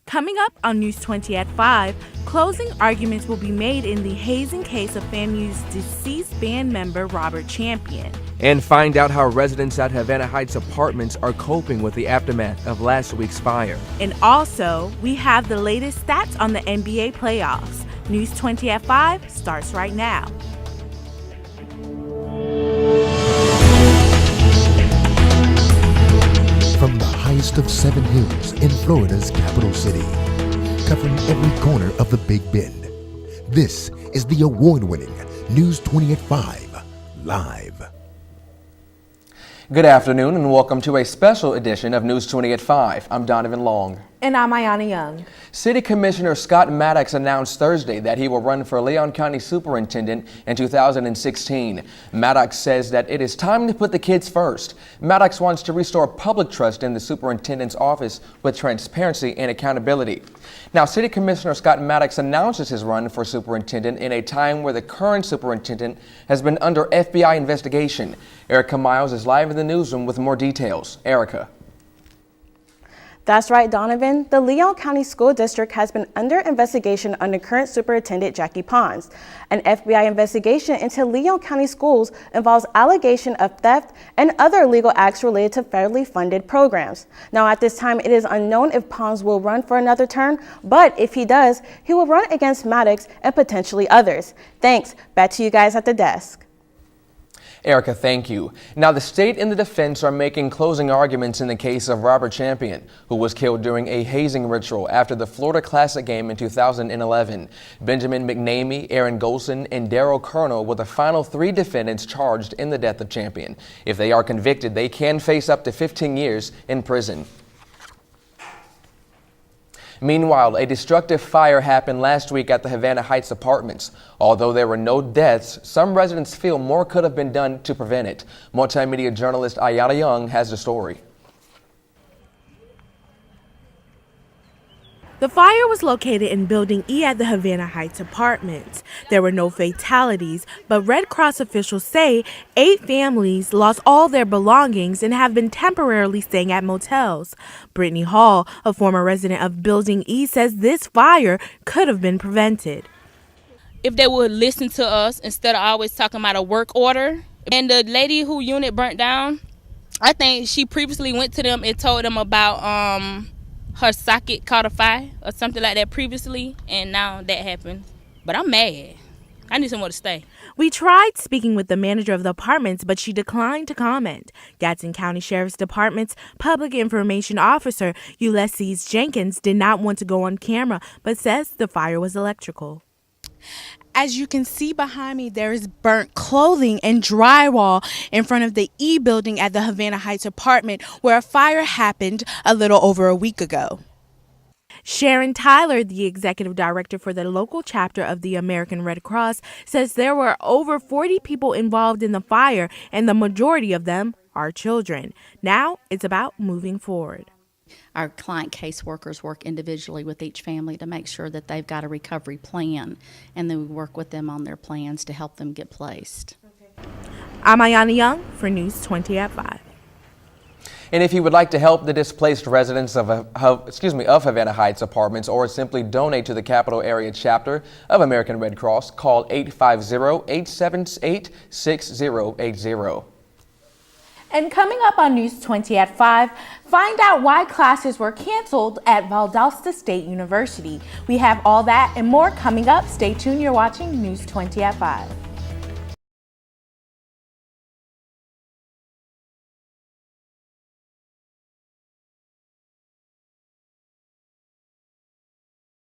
Coming up on News 20 at 5, closing arguments will be made in the hazing case of FAMU's deceased band member Robert Champion. And find out how residents at Havana Heights Apartments are coping with the aftermath of last week's fire. And also, we have the latest stats on the NBA playoffs. News 20 at 5 starts right now. From the highest of 7 hills in Florida's capital city, covering every corner of the Big Bend, this is the award-winning News 20 at 5 Live. Good afternoon and welcome to a special edition of News 20 at 5. I'm Donovan Long. And I'm Ayana Young. City Commissioner Scott Maddox announced Thursday that he will run for Leon County Superintendent in 2016. Maddox says that it is time to put the kids first. Maddox wants to restore public trust in the superintendent's office with transparency and accountability. Now, City Commissioner Scott Maddox announces his run for superintendent in a time where the current superintendent has been under FBI investigation. Erica Miles is live in the newsroom with more details. Erica. That's right, Donovan. The Leon County School District has been under investigation under current Superintendent Jackie Pons. An FBI investigation into Leon County schools involves allegation of theft and other illegal acts related to federally funded programs. Now, at this time, it is unknown if Pons will run for another term, but if he does, he will run against Maddox and potentially others. Thanks. Back to you guys at the desk. Erica, thank you. Now, the state and the defense are making closing arguments in the case of Robert Champion, who was killed during a hazing ritual after the Florida Classic game in 2011. Benjamin McNamee, Aaron Golson, and Darrell Colonel were the final 3 defendants charged in the death of Champion. If they are convicted, they can face up to 15 years in prison. Meanwhile, a destructive fire happened last week at the Havana Heights Apartments. Although there were no deaths, some residents feel more could have been done to prevent it. Multimedia journalist Ayana Young has the story. The fire was located in Building E at the Havana Heights Apartments. There were no fatalities, but Red Cross officials say 8 families lost all their belongings and have been temporarily staying at motels. Brittany Hall, a former resident of Building E, says this fire could have been prevented. If they would listen to us instead of always talking about a work order. And the lady who unit burnt down, I think she previously went to them and told them about her socket caught a fire or something like that previously, and now that happened. But I'm mad. I need somewhere to stay. We tried speaking with the manager of the apartments, but she declined to comment. Gadsden County Sheriff's Department's Public Information Officer, Ulysses Jenkins, did not want to go on camera, but says the fire was electrical. As you can see behind me, there is burnt clothing and drywall in front of the E building at the Havana Heights apartment where a fire happened a little over a week ago. Sharon Tyler, the executive director for the local chapter of the American Red Cross, says there were over 40 people involved in the fire, and the majority of them are children. Now it's about moving forward. Our client caseworkers work individually with each family to make sure that they've got a recovery plan, and then we work with them on their plans to help them get placed. I'm Ayana Young for News 20 at 5. And if you would like to help the displaced residents of Havana Heights Apartments or simply donate to the Capital Area Chapter of American Red Cross, call 850-878-6080. And coming up on News 20 at 5, find out why classes were canceled at Valdosta State University. We have all that and more coming up. Stay tuned. You're watching News 20 at 5.